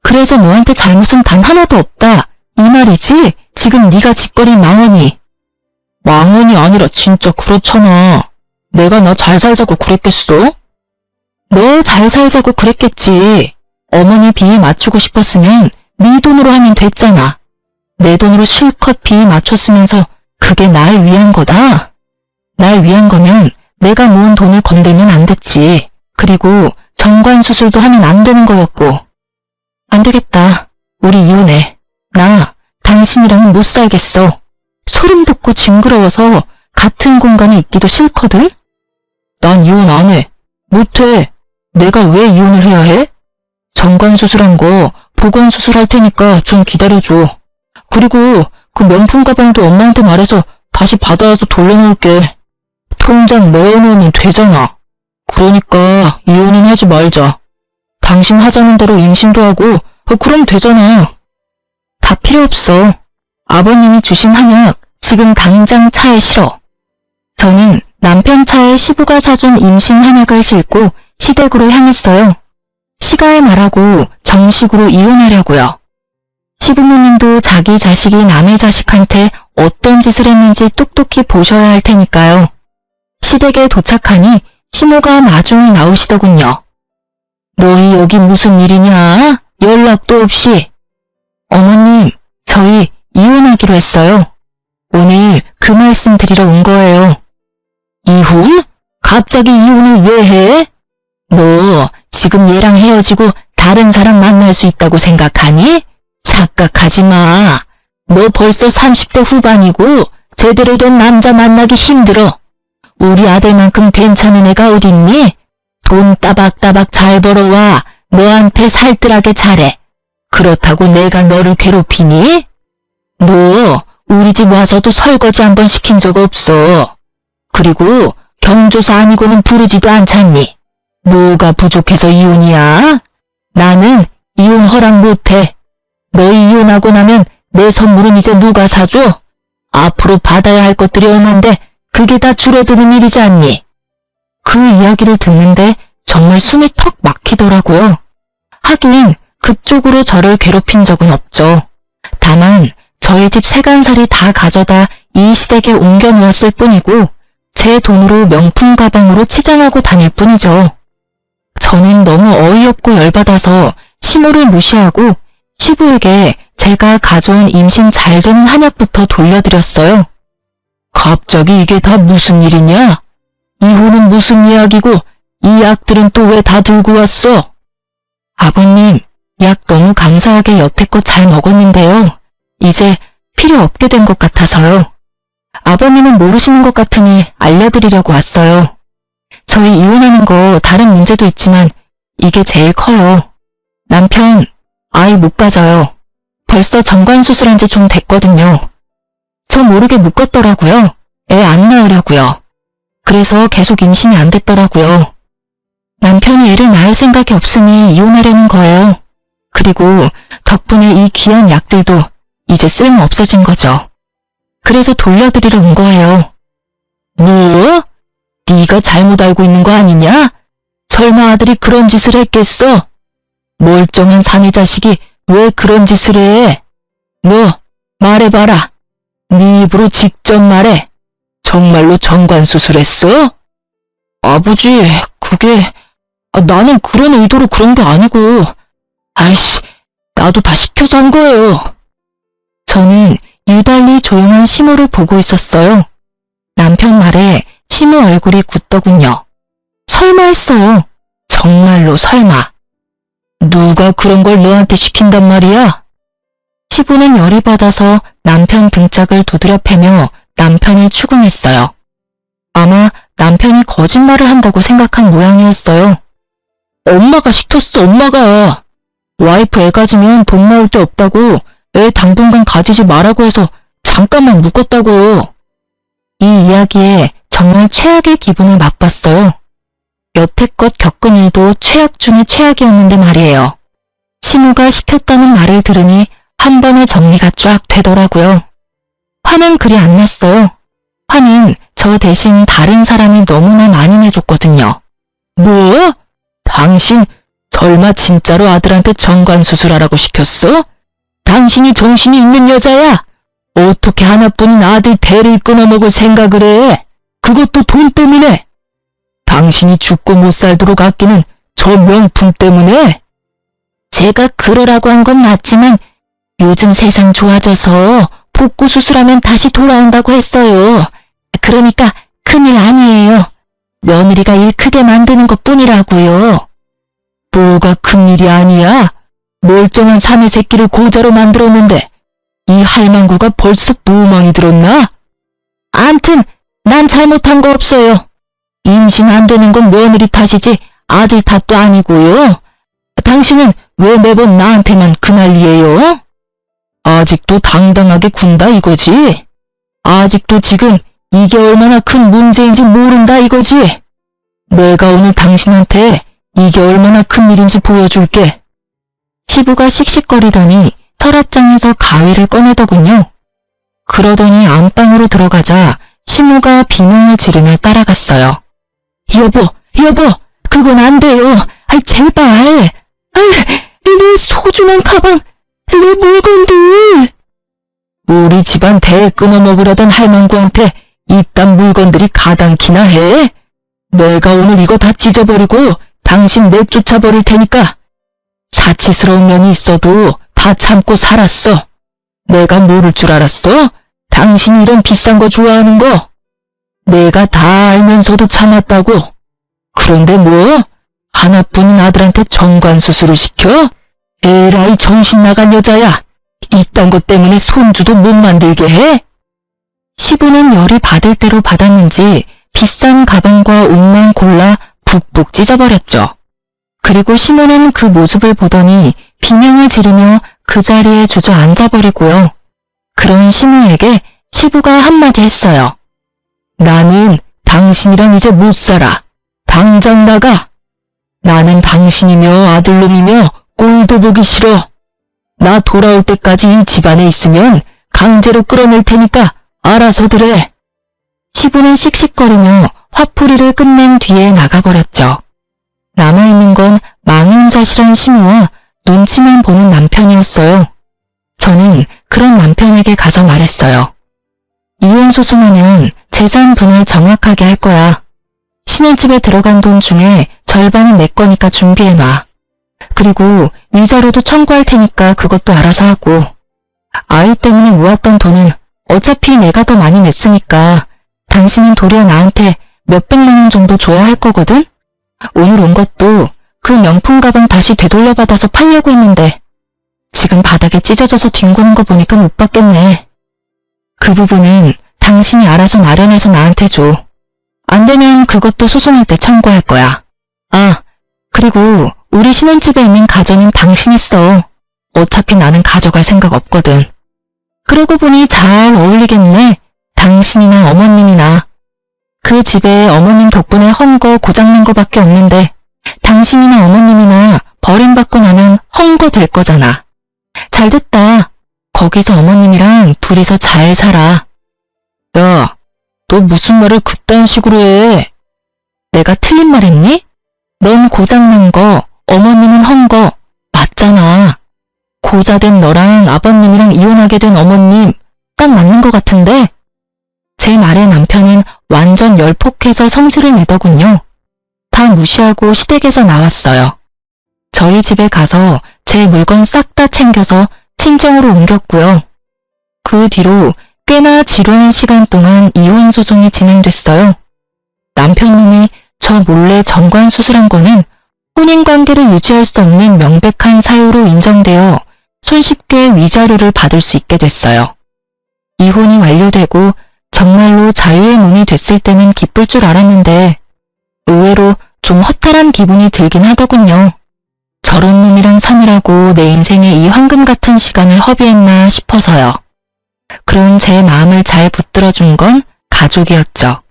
그래서 너한테 잘못은 단 하나도 없다 이 말이지? 지금 네가 짓거린 망언이. 망언이 아니라 진짜 그렇잖아. 내가 나 잘 살자고 그랬겠어? 너 잘 살자고 그랬겠지. 어머니 비위 맞추고 싶었으면 네 돈으로 하면 됐잖아. 내 돈으로 실컷 비위 맞췄으면서 그게 날 위한 거다. 날 위한 거면 내가 모은 돈을 건들면 안 됐지. 그리고 정관 수술도 하면 안 되는 거였고. 안 되겠다. 우리 이혼해. 나 당신이랑은 못 살겠어. 소름 돋고 징그러워서 같은 공간에 있기도 싫거든? 난 이혼 안 해. 못 해. 내가 왜 이혼을 해야 해? 정관 수술한 거 보건 수술할 테니까 좀 기다려줘. 그리고 그 명품 가방도 엄마한테 말해서 다시 받아와서 돌려놓을게. 통장 메어놓으면 되잖아. 그러니까 이혼은 하지 말자. 당신 하자는 대로 임신도 하고 그럼 되잖아. 다 필요 없어. 아버님이 주신 한약 지금 당장 차에 실어. 저는 남편 차에 시부가 사준 임신 한약을 싣고 시댁으로 향했어요. 시가에 말하고 정식으로 이혼하려고요. 시부모님도 자기 자식이 남의 자식한테 어떤 짓을 했는지 똑똑히 보셔야 할 테니까요. 시댁에 도착하니 시모가 마중에 나오시더군요. 너희 여기 무슨 일이냐? 연락도 없이. 어머님, 저희 이혼하기로 했어요. 오늘 그 말씀 드리러 온 거예요. 이혼? 갑자기 이혼을 왜 해? 너 지금 얘랑 헤어지고 다른 사람 만날 수 있다고 생각하니? 착각하지 마. 너 벌써 30대 후반이고 제대로 된 남자 만나기 힘들어. 우리 아들만큼 괜찮은 애가 어딨니? 돈 따박따박 잘 벌어와 너한테 살뜰하게 잘해. 그렇다고 내가 너를 괴롭히니? 너 우리 집 와서도 설거지 한번 시킨 적 없어. 그리고 경조사 아니고는 부르지도 않잖니. 뭐가 부족해서 이혼이야? 나는 이혼 허락 못해. 너희 이혼하고 나면 내 선물은 이제 누가 사줘? 앞으로 받아야 할 것들이 얼만데 그게 다 줄어드는 일이지 않니? 그 이야기를 듣는데 정말 숨이 턱 막히더라고요. 하긴 그쪽으로 저를 괴롭힌 적은 없죠. 다만 저희 집 세간살이 다 가져다 이 시댁에 옮겨 놓았을 뿐이고 제 돈으로 명품 가방으로 치장하고 다닐 뿐이죠. 저는 너무 어이없고 열받아서 시모를 무시하고 시부에게 제가 가져온 임신 잘 되는 한약부터 돌려드렸어요. 갑자기 이게 다 무슨 일이냐? 이혼은 무슨 이야기고 이 약들은 또 왜 다 들고 왔어? 아버님, 약 너무 감사하게 여태껏 잘 먹었는데요. 이제 필요 없게 된 것 같아서요. 아버님은 모르시는 것 같으니 알려드리려고 왔어요. 저희 이혼하는 거 다른 문제도 있지만 이게 제일 커요. 남편, 아이 못 가져요. 벌써 정관수술한 지 좀 됐거든요. 저 모르게 묶었더라고요. 애 안 낳으려고요. 그래서 계속 임신이 안 됐더라고요. 남편이 애를 낳을 생각이 없으니 이혼하려는 거예요. 그리고 덕분에 이 귀한 약들도 이제 쓸모 없어진 거죠. 그래서 돌려드리러 온 거예요. 뭐? 네가 잘못 알고 있는 거 아니냐? 설마 아들이 그런 짓을 했겠어? 멀쩡한 사내 자식이 왜 그런 짓을 해? 너 말해봐라. 네 입으로 직접 말해. 정말로 정관수술했어? 아버지, 그게 나는 그런 의도로 그런 게 아니고 아이씨, 나도 다 시켜서 한 거예요. 저는 유달리 조용한 시모를 보고 있었어요. 남편 말에 시모 얼굴이 굳더군요. 설마 했어요. 정말로 설마. 누가 그런 걸 너한테 시킨단 말이야? 시부는 열이 받아서 남편 등짝을 두드려 패며 남편을 추궁했어요. 아마 남편이 거짓말을 한다고 생각한 모양이었어요. 엄마가 시켰어, 엄마가. 와이프 애 가지면 돈 나올 데 없다고 애 당분간 가지지 말라고 해서 잠깐만 묶었다고. 이 이야기에 정말 최악의 기분을 맛봤어요. 여태껏 겪은 일도 최악 중에 최악이었는데 말이에요. 시모가 시켰다는 말을 들으니 한 번에 정리가 쫙 되더라고요. 화는 그리 안 났어요. 화는 저 대신 다른 사람이 너무나 많이 내줬거든요. 뭐? 당신 설마 진짜로 아들한테 정관수술하라고 시켰어? 당신이 정신이 있는 여자야? 어떻게 하나뿐인 아들 대를 끊어먹을 생각을 해? 그것도 돈 때문에? 당신이 죽고 못 살도록 아끼는 저 명품 때문에? 제가 그러라고 한 건 맞지만 요즘 세상 좋아져서 복구 수술하면 다시 돌아온다고 했어요. 그러니까 큰일 아니에요. 며느리가 일 크게 만드는 것뿐이라고요. 뭐가 큰일이 아니야? 멀쩡한 사내 새끼를 고자로 만들었는데 이 할망구가 벌써 노망이 들었나? 암튼 난 잘못한 거 없어요. 임신 안 되는 건 며느리 탓이지 아들 탓도 아니고요. 당신은 왜 매번 나한테만 그 난리예요? 아직도 당당하게 군다 이거지? 아직도 지금 이게 얼마나 큰 문제인지 모른다 이거지? 내가 오늘 당신한테 이게 얼마나 큰 일인지 보여줄게. 시부가 씩씩거리더니 서랍장에서 가위를 꺼내더군요. 그러더니 안방으로 들어가자 시무가 비명을 지르며 따라갔어요. 여보, 그건 안 돼요. 제발. 내 소중한 가방, 내 물건들. 우리 집안 대 끊어먹으려던 할망구한테 이딴 물건들이 가당키나 해? 내가 오늘 이거 다 찢어버리고 당신 내쫓아버릴 테니까. 사치스러운 면이 있어도 다 참고 살았어. 내가 모를 줄 알았어? 당신이 이런 비싼 거 좋아하는 거. 내가 다 알면서도 참았다고. 그런데 뭐? 하나뿐인 아들한테 정관수술을 시켜? 에라이 정신 나간 여자야. 이딴 것 때문에 손주도 못 만들게 해? 시부는 열이 받을 대로 받았는지 비싼 가방과 옷만 골라 북북 찢어버렸죠. 그리고 시모는 그 모습을 보더니 비명을 지르며 그 자리에 주저앉아버리고요. 그런 시모에게 시부가 한마디 했어요. 나는 당신이랑 이제 못 살아. 당장 나가. 나는 당신이며 아들놈이며 꼴도 보기 싫어. 나 돌아올 때까지 이 집안에 있으면 강제로 끌어낼 테니까 알아서들 해. 시부는 씩씩거리며 화풀이를 끝낸 뒤에 나가버렸죠. 남아있는 건 망연자실한 시무와 눈치만 보는 남편이었어요. 저는 그런 남편에게 가서 말했어요. 이혼 소송하면 재산 분할 정확하게 할 거야. 신혼집에 들어간 돈 중에 절반은 내 거니까 준비해놔. 그리고 위자료도 청구할 테니까 그것도 알아서 하고. 아이 때문에 모았던 돈은 어차피 내가 더 많이 냈으니까 당신은 도리어 나한테 몇백만 원 정도 줘야 할 거거든? 오늘 온 것도 그 명품 가방 다시 되돌려받아서 팔려고 했는데 지금 바닥에 찢어져서 뒹구는 거 보니까 못 받겠네. 그 부분은 당신이 알아서 마련해서 나한테 줘. 안 되면 그것도 소송할 때 청구할 거야. 아, 그리고 우리 신혼집에 있는 가전은 당신이 써. 어차피 나는 가져갈 생각 없거든. 그러고 보니 잘 어울리겠네. 당신이나 어머님이나. 그 집에 어머님 덕분에 헝거 고장난 거밖에 없는데 당신이나 어머님이나 버림받고 나면 헝거 될 거잖아. 잘됐다. 거기서 어머님이랑 둘이서 잘 살아. 야, 너 무슨 말을 그딴 식으로 해? 내가 틀린 말 했니? 넌 고장난 거, 어머님은 헝거 맞잖아. 고자된 너랑 아버님이랑 이혼하게 된 어머님 딱 맞는 것 같은데? 제 말에 남편은 완전 열폭해서 성질을 내더군요. 다 무시하고 시댁에서 나왔어요. 저희 집에 가서 제 물건 싹 다 챙겨서 친정으로 옮겼고요. 그 뒤로 꽤나 지루한 시간 동안 이혼 소송이 진행됐어요. 남편놈이 저 몰래 정관 수술한 거는 혼인관계를 유지할 수 없는 명백한 사유로 인정되어 손쉽게 위자료를 받을 수 있게 됐어요. 이혼이 완료되고 정말로 자유의 몸이 됐을 때는 기쁠 줄 알았는데 의외로 좀 허탈한 기분이 들긴 하더군요. 저런 놈이랑 사느라고 내 인생에 이 황금 같은 시간을 허비했나 싶어서요. 그런 제 마음을 잘 붙들어준 건 가족이었죠.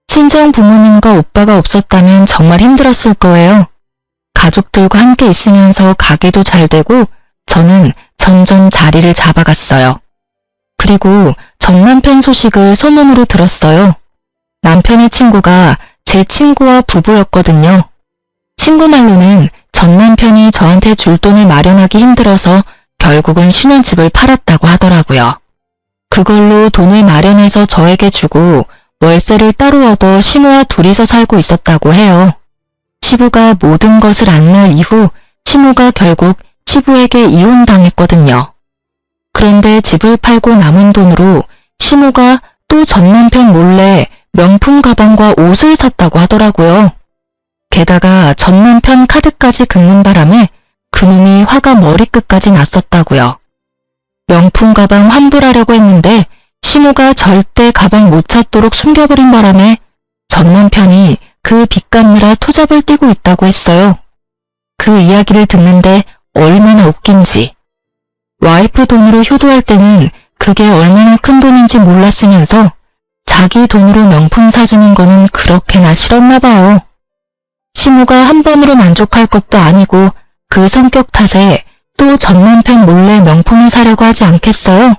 친정 부모님과 오빠가 없었다면 정말 힘들었을 거예요. 가족들과 함께 있으면서 가게도 잘 되고 저는 점점 자리를 잡아갔어요. 그리고 전 남편 소식을 소문으로 들었어요. 남편의 친구가 제 친구와 부부였거든요. 친구 말로는 전 남편이 저한테 줄 돈을 마련하기 힘들어서 결국은 신혼집을 팔았다고 하더라고요. 그걸로 돈을 마련해서 저에게 주고 월세를 따로 얻어 시모와 둘이서 살고 있었다고 해요. 시부가 모든 것을 안 날 이후 시모가 결국 시부에게 이혼당했거든요. 그런데 집을 팔고 남은 돈으로 시모가 또 전 남편 몰래 명품 가방과 옷을 샀다고 하더라고요. 게다가 전 남편 카드까지 긁는 바람에 그놈이 화가 머리끝까지 났었다고요. 명품 가방 환불하려고 했는데 시모가 절대 가방 못 찾도록 숨겨버린 바람에 전 남편이 그 빚 갚느라 투잡을 뛰고 있다고 했어요. 그 이야기를 듣는데 얼마나 웃긴지. 와이프 돈으로 효도할 때는 그게 얼마나 큰 돈인지 몰랐으면서 자기 돈으로 명품 사주는 거는 그렇게나 싫었나 봐요. 시모가 한 번으로 만족할 것도 아니고 그 성격 탓에 또 전 남편 몰래 명품을 사려고 하지 않겠어요?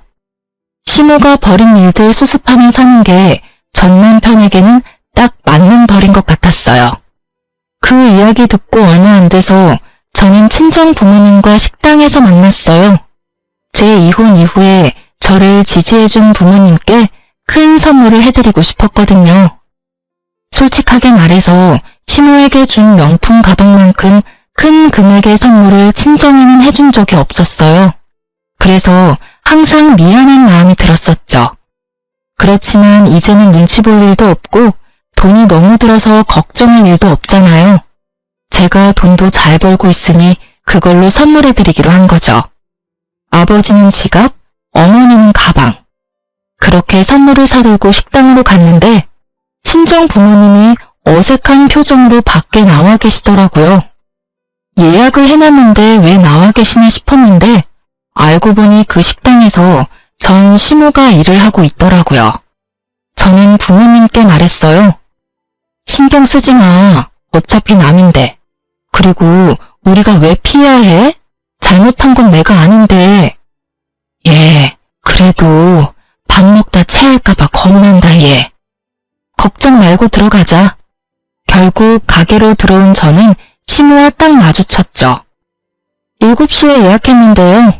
시모가 버린 일들 수습하며 사는 게 전 남편에게는 딱 맞는 벌인 것 같았어요. 그 이야기 듣고 얼마 안 돼서 저는 친정 부모님과 식당에서 만났어요. 제 이혼 이후에 저를 지지해준 부모님께 큰 선물을 해드리고 싶었거든요. 솔직하게 말해서 시모에게 준 명품 가방만큼 큰 금액의 선물을 친정에는 해준 적이 없었어요. 그래서 항상 미안한 마음이 들었었죠. 그렇지만 이제는 눈치 볼 일도 없고 돈이 너무 들어서 걱정할 일도 없잖아요. 제가 돈도 잘 벌고 있으니 그걸로 선물해드리기로 한 거죠. 아버지는 지갑, 어머니는 가방. 그렇게 선물을 사들고 식당으로 갔는데 친정 부모님이 어색한 표정으로 밖에 나와 계시더라고요. 예약을 해놨는데 왜 나와 계시나 싶었는데 알고 보니 그 식당에서 전 시모가 일을 하고 있더라고요. 저는 부모님께 말했어요. 신경 쓰지 마. 어차피 남인데. 그리고 우리가 왜 피해야 해? 잘못한 건 내가 아닌데. 얘, 그래도 밥 먹다 체할까봐 겁난다 얘. 걱정 말고 들어가자. 결국 가게로 들어온 저는 시모와 딱 마주쳤죠. 7시에 예약했는데요.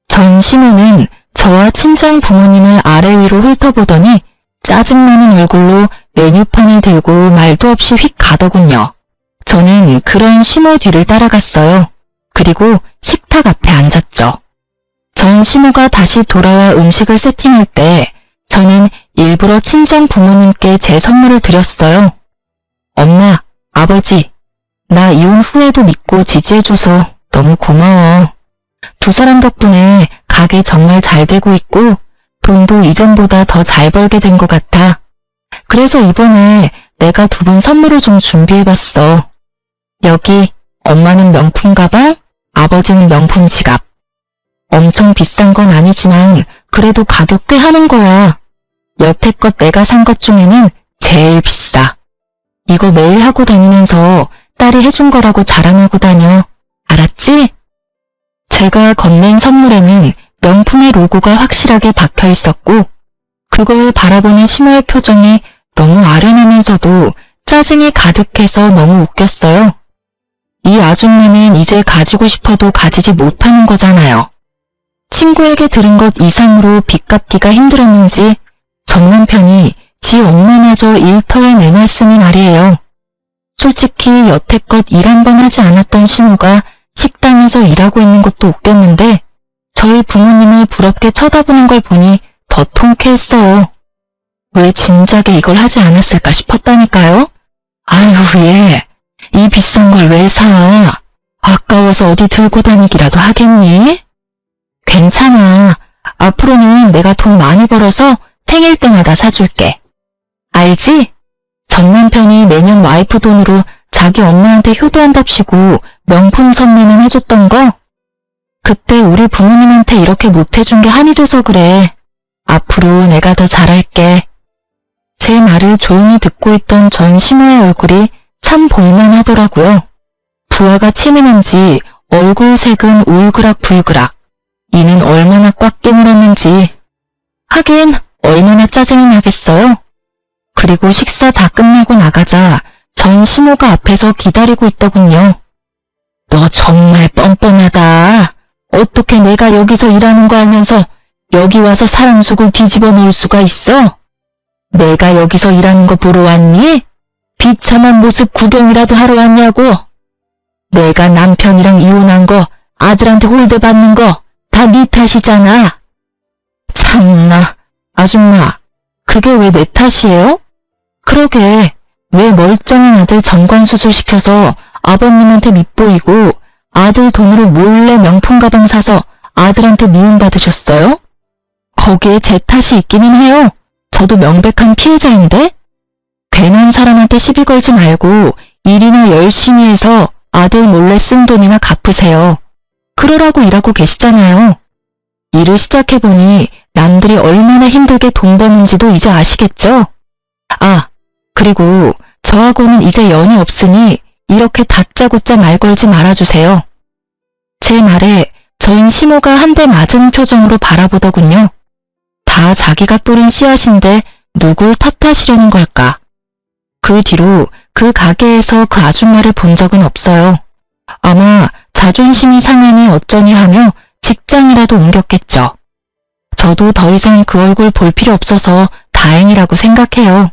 전 시모는 저와 친정 부모님을 아래 위로 훑어보더니 짜증나는 얼굴로 메뉴판을 들고 말도 없이 휙 가더군요. 저는 그런 시모 뒤를 따라갔어요. 그리고 식탁 앞에 앉았죠. 전 시모가 다시 돌아와 음식을 세팅할 때 저는 일부러 친정 부모님께 제 선물을 드렸어요. 엄마, 아버지, 나 이혼 후에도 믿고 지지해줘서 너무 고마워. 두 사람 덕분에 가게 정말 잘 되고 있고 돈도 이전보다 더 잘 벌게 된 것 같아. 그래서 이번에 내가 두 분 선물을 좀 준비해봤어. 여기 엄마는 명품 가방, 아버지는 명품 지갑. 엄청 비싼 건 아니지만 그래도 가격 꽤 하는 거야. 여태껏 내가 산 것 중에는 제일 비싸. 이거 매일 하고 다니면서 딸이 해준 거라고 자랑하고 다녀. 알았지? 제가 건넨 선물에는 명품의 로고가 확실하게 박혀 있었고 그걸 바라보는 시모의 표정이 너무 아련하면서도 짜증이 가득해서 너무 웃겼어요. 이 아줌마는 이제 가지고 싶어도 가지지 못하는 거잖아요. 친구에게 들은 것 이상으로 빚 갚기가 힘들었는지 전 남편이 지 엄마마저 일터에 내놨으니 말이에요. 솔직히 여태껏 일 한 번 하지 않았던 시모가 식당에서 일하고 있는 것도 웃겼는데 저희 부모님을 부럽게 쳐다보는 걸 보니 더 통쾌했어요. 왜 진작에 이걸 하지 않았을까 싶었다니까요. 아유 얘, 이 비싼 걸 왜 사? 아까워서 어디 들고 다니기라도 하겠니? 괜찮아. 앞으로는 내가 돈 많이 벌어서 생일 때마다 사줄게. 알지? 전 남편이 매년 와이프 돈으로 자기 엄마한테 효도한답시고 명품 선물만 해줬던 거? 그때 우리 부모님한테 이렇게 못해준 게 한이 돼서 그래. 앞으로 내가 더 잘할게. 제 말을 조용히 듣고 있던 전 시모의 얼굴이 참 볼만하더라고요. 부하가 치밀한지 얼굴 색은 울그락불그락. 이는 얼마나 꽉 깨물었는지. 하긴 얼마나 짜증이 나겠어요. 그리고 식사 다 끝나고 나가자 전 시모가 앞에서 기다리고 있더군요. 너 정말 뻔뻔하다. 어떻게 내가 여기서 일하는 거 알면서 여기 와서 사람 속을 뒤집어 놓을 수가 있어? 내가 여기서 일하는 거 보러 왔니? 비참한 모습 구경이라도 하러 왔냐고? 내가 남편이랑 이혼한 거, 아들한테 홀대받는 거 다 네 탓이잖아. 참나, 아줌마, 그게 왜 내 탓이에요? 그러게, 왜 멀쩡한 아들 정관수술 시켜서 아버님한테 밉보이고 아들 돈으로 몰래 명품 가방 사서 아들한테 미움받으셨어요? 거기에 제 탓이 있기는 해요. 저도 명백한 피해자인데? 괜한 사람한테 시비 걸지 말고 일이나 열심히 해서 아들 몰래 쓴 돈이나 갚으세요. 그러라고 일하고 계시잖아요. 일을 시작해보니 남들이 얼마나 힘들게 돈 버는지도 이제 아시겠죠? 아, 그리고 저하고는 이제 연이 없으니 이렇게 다짜고짜 말 걸지 말아주세요. 제 말에 저인 시모가 한 대 맞은 표정으로 바라보더군요. 다 자기가 뿌린 씨앗인데 누굴 탓하시려는 걸까? 그 뒤로 그 가게에서 그 아줌마를 본 적은 없어요. 아마 자존심이 상하니 어쩌니 하며 직장이라도 옮겼겠죠. 저도 더 이상 그 얼굴 볼 필요 없어서 다행이라고 생각해요.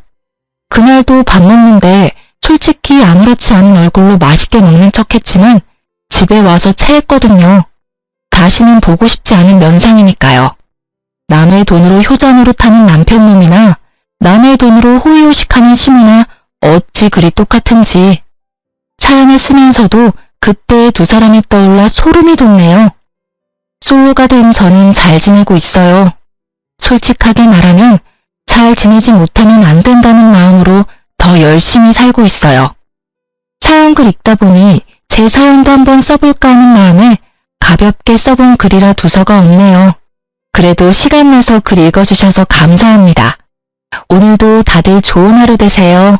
그날도 밥 먹는데 솔직히 아무렇지 않은 얼굴로 맛있게 먹는 척했지만 집에 와서 체했거든요. 다시는 보고 싶지 않은 면상이니까요. 남의 돈으로 효자노릇하는 남편놈이나 남의 돈으로 호의호식하는 시모나 어찌 그리 똑같은지. 사연을 쓰면서도 그때의 두 사람이 떠올라 소름이 돋네요. 솔로가 된 저는 잘 지내고 있어요. 솔직하게 말하면 잘 지내지 못하면 안 된다는 마음으로 더 열심히 살고 있어요. 사연글 읽다 보니 제 사연도 한번 써볼까 하는 마음에 가볍게 써본 글이라 두서가 없네요. 그래도 시간 내서 글 읽어주셔서 감사합니다. 오늘도 다들 좋은 하루 되세요.